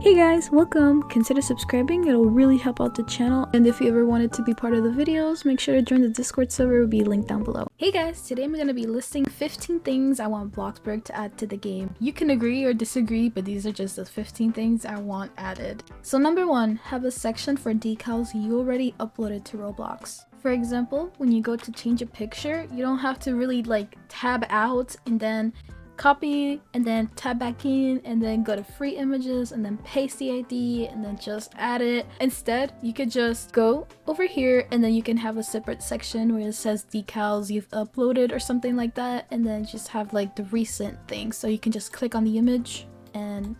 Hey guys, welcome! Consider subscribing, it'll really help out the channel, and if you ever wanted to be part of the videos, make sure to join the Discord server, it will be linked down below. Hey guys, today I'm going to be listing 15 things I want Bloxburg to add to the game. You can agree or disagree, but these are just the 15 things I want added. So number 1, have a section for decals you already uploaded to Roblox. For example, when you go to change a picture, you don't have to really tab out and then copy and then tab back in and then go to free images and then paste the ID and then just add it. Instead, you could just go over here and then you can have a separate section where it says decals you've uploaded or something like that, and then just have the recent things. So you can just click on the image and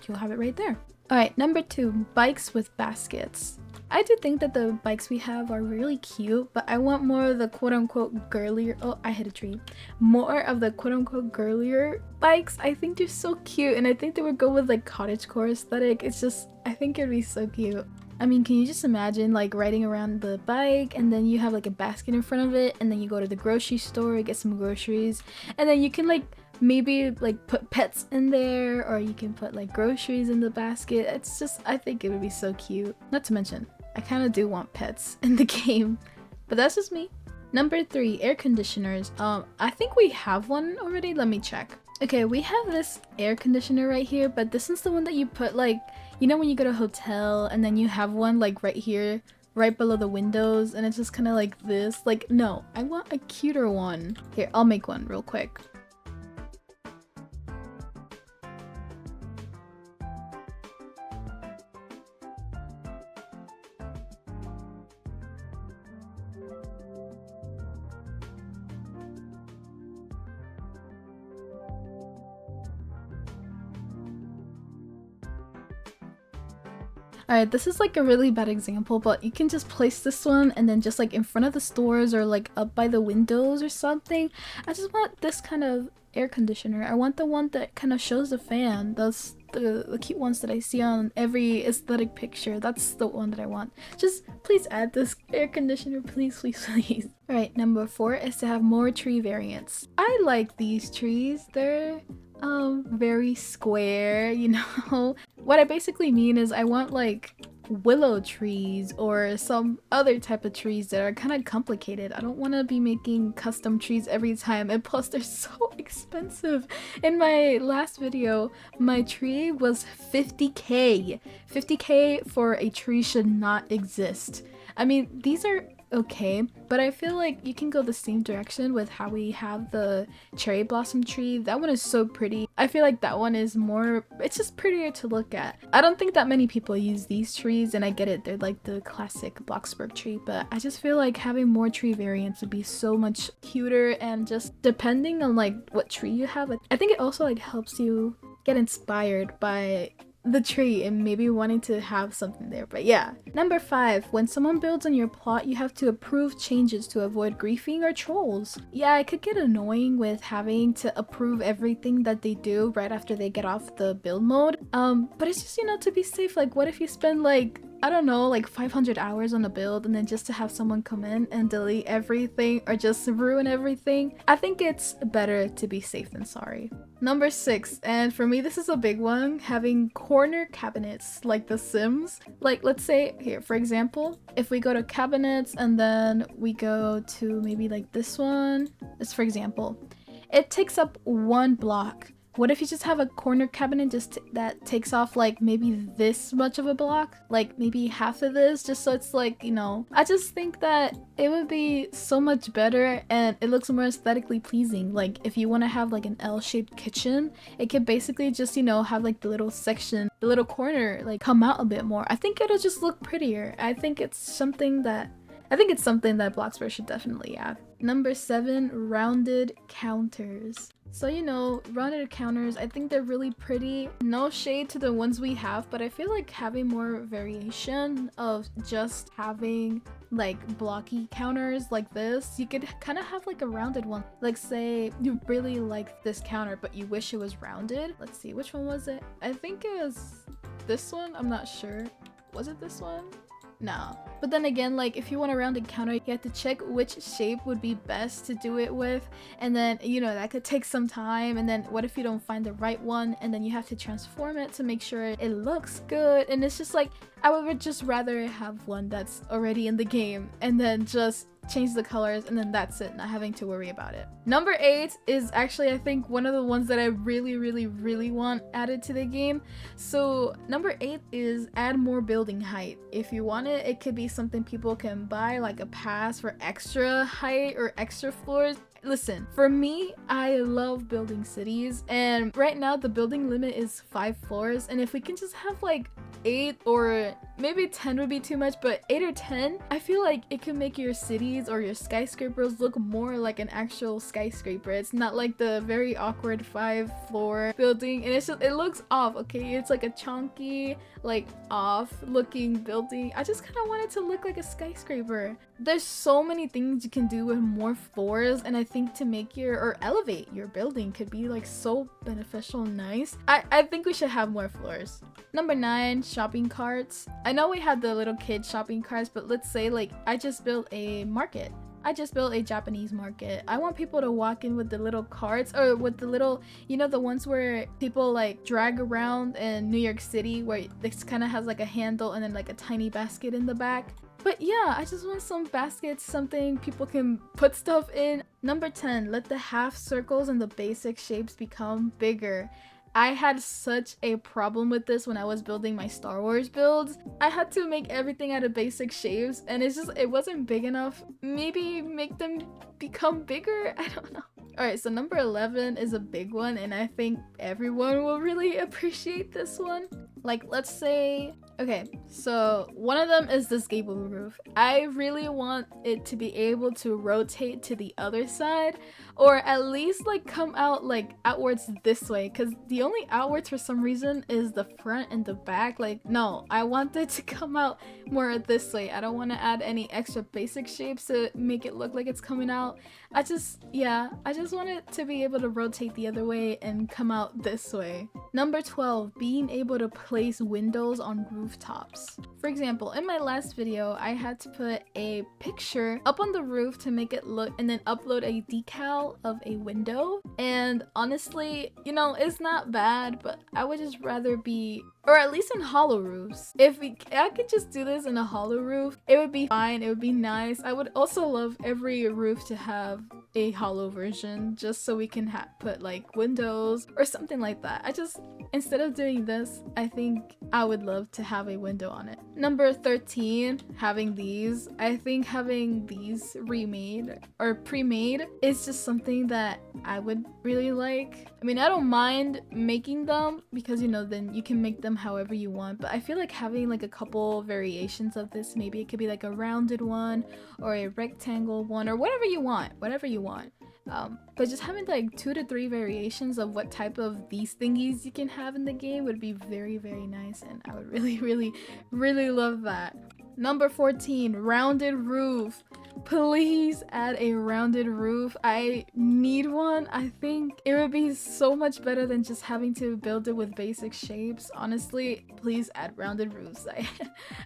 you'll have it right there. Alright, number 2, bikes with baskets. I do think that the bikes we have are really cute, but I want more of the quote-unquote girlier— oh, I hit a tree. More of the quote-unquote girlier bikes. I think they're so cute, and I think they would go with cottagecore aesthetic. It's just, I think it'd be so cute. I mean, can you just imagine riding around the bike and then you have a basket in front of it, and then you go to the grocery store, get some groceries, and then you can maybe put pets in there, or you can put groceries in the basket. It's just, I think it would be so cute. Not to mention, I kind of do want pets in the game, but that's just me. Number 3, air conditioners. I think we have one already. Let me check. Okay, we have this air conditioner right here, but this is the one that you put you know when you go to a hotel and then you have one right here, right below the windows, and it's just kind of like this. No, I want a cuter one. Here, I'll make one real quick. Alright, this is a really bad example, but you can just place this one and then just in front of the stores or up by the windows or something. I just want this kind of air conditioner. I want the one that kind of shows the fan. Those the cute ones that I see on every aesthetic picture. That's the one that I want. Just please add this air conditioner, please, please, please. Alright, number 4 is to have more tree variants. I like these trees. They're very square, you know. What I basically mean is I want willow trees or some other type of trees that are kind of complicated. I don't want to be making custom trees every time, and plus they're so expensive. In my last video, my tree was 50k. 50k for a tree should not exist. I mean, these are okay, but I feel you can go the same direction with how we have the cherry blossom tree. That one is so pretty. I feel that one is more— it's just prettier to look at. I don't think that many people use these trees, and I get it, they're the classic Bloxburg tree, but I just feel having more tree variants would be so much cuter, and just depending on what tree you have, I think it also helps you get inspired by the tree and maybe wanting to have something there. But yeah. Number 5, when someone builds on your plot, you have to approve changes to avoid griefing or trolls. Yeah, it could get annoying with having to approve everything that they do right after they get off the build mode. But it's just, to be safe. What if you spend I don't know, 500 hours on a build, and then just to have someone come in and delete everything or just ruin everything? I think it's better to be safe than sorry. Number 6, and for me this is a big one, having corner cabinets like The Sims. Let's say here, for example, if we go to cabinets and then we go to maybe this one, this for example, it takes up 1 block. What if you just have a corner cabinet that takes off maybe this much of a block? Maybe half of this, just so it's I just think that it would be so much better and it looks more aesthetically pleasing. If you want to have an L-shaped kitchen, it could basically just have the little section, the little corner come out a bit more. I think it'll just look prettier. I think it's something that Bloxburg should definitely add. Number 7, rounded counters. So rounded counters, I think they're really pretty. No shade to the ones we have, but I feel having more variation of just having blocky counters like this. You could kind of have a rounded one. Say you really like this counter but you wish it was rounded. Let's see, which one was it? I think it was this one. I'm not sure. Was it this one? No. But then again, like if you want a rounded counter, you have to check which shape would be best to do it with, and then you know that could take some time, and then what if you don't find the right one, and then you have to transform it to make sure it looks good. And it's just like I would just rather have one that's already in the game and then just change the colors and then that's it, not having to worry about it. Number 8 is actually I think one of the ones that I really want added to the game. So number 8 is add more building height. If you want it, it could be something people can buy, like a pass for extra height or extra floors. Listen, for me, I love building cities, and right now the building limit is 5 floors, and if we can just have like 8 or maybe 10 would be too much, but 8 or 10, I feel like it can make your cities or your skyscrapers look more like an actual skyscraper. It's not like the very awkward 5-floor building, and it's just, it looks off, okay? It's like a chunky, like off looking building. I just kind of want it to look like a skyscraper. There's so many things you can do with more floors, and I think to make your or elevate your building could be like so beneficial and nice. I think we should have more floors. Number 9, shopping carts. I know we had the little kid shopping carts, but let's say like I just built a market. I just built a Japanese market. I want people to walk in with the little carts, or with the little, you know, the ones where people like drag around in New York City, where this kind of has like a handle and then like a tiny basket in the back. But yeah, I just want some baskets, something people can put stuff in. Number 10, let the half circles and the basic shapes become bigger. I had such a problem with this when I was building my Star Wars builds. I had to make everything out of basic shapes, and it wasn't big enough. Maybe make them become bigger? I don't know. Alright, so number 11 is a big one, and I think everyone will really appreciate this one. Like, let's say, okay, so one of them is this gable roof. I really want it to be able to rotate to the other side, or at least like come out like outwards this way, because the only outwards for some reason is the front and the back. Like, no, I want it to come out more this way. I don't want to add any extra basic shapes to make it look like it's coming out. I just want it to be able to rotate the other way and come out this way. Number 12, being able to place windows on rooftops. For example, in my last video, I had to put a picture up on the roof to make it look, and then upload a decal of a window. And honestly, you know, it's not bad, but I would just rather be, or at least in hollow roofs. If I could just do this in a hollow roof, it would be fine, it would be nice. I would also love every roof to have a hollow version, just so we can put like windows or something like that. Instead of doing this, I think I would love to have a window on it. Number 13, having these. I think having these remade or pre-made is just something that I would really like. I mean, I don't mind making them because, you know, then you can make them however you want, but I feel like having like a couple variations of this, maybe it could be like a rounded one or a rectangle one or whatever you want. But just having like 2 to 3 variations of what type of these thingies you can have in the game would be very nice, and I would really love that. Number 14, rounded roof. Please add a rounded roof. I need one. I think it would be so much better than just having to build it with basic shapes. Honestly, please add rounded roofs.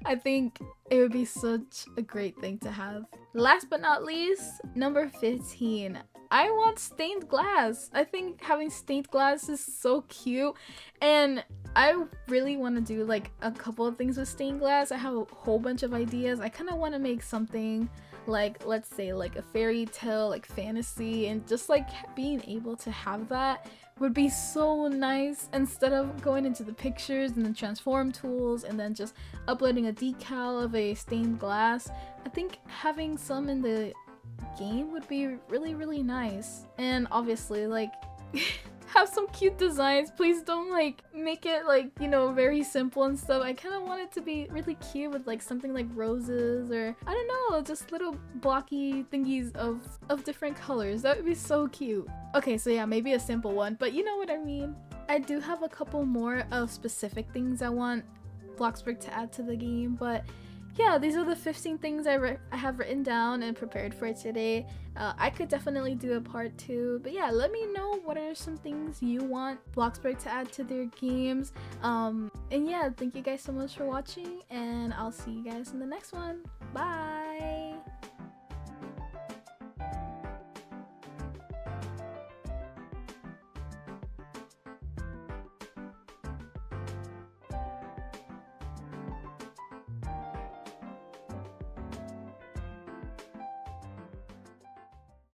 I think it would be such a great thing to have. Last but not least, number 15. I want stained glass. I think having stained glass is so cute, and I really want to do like a couple of things with stained glass. I have a whole bunch of ideas. I kind of want to make something like, let's say like a fairy tale, like fantasy, and just like being able to have that would be so nice instead of going into the pictures and then transform tools and then just uploading a decal of a stained glass. I think having some in the game would be really nice, and obviously like have some cute designs. Please don't like make it like, you know, very simple and stuff. I kind of want it to be really cute with like something like roses, or I don't know, just little blocky thingies of different colors. That would be so cute. Okay, so yeah, maybe a simple one, but you know what I mean. I do have a couple more of specific things I want Bloxburg to add to the game, but yeah, these are the 15 things I have written down and prepared for today. I could definitely do a part 2, but yeah, let me know what are some things you want Bloxburg to add to their games. And yeah, thank you guys so much for watching, and I'll see you guys in the next one. Bye!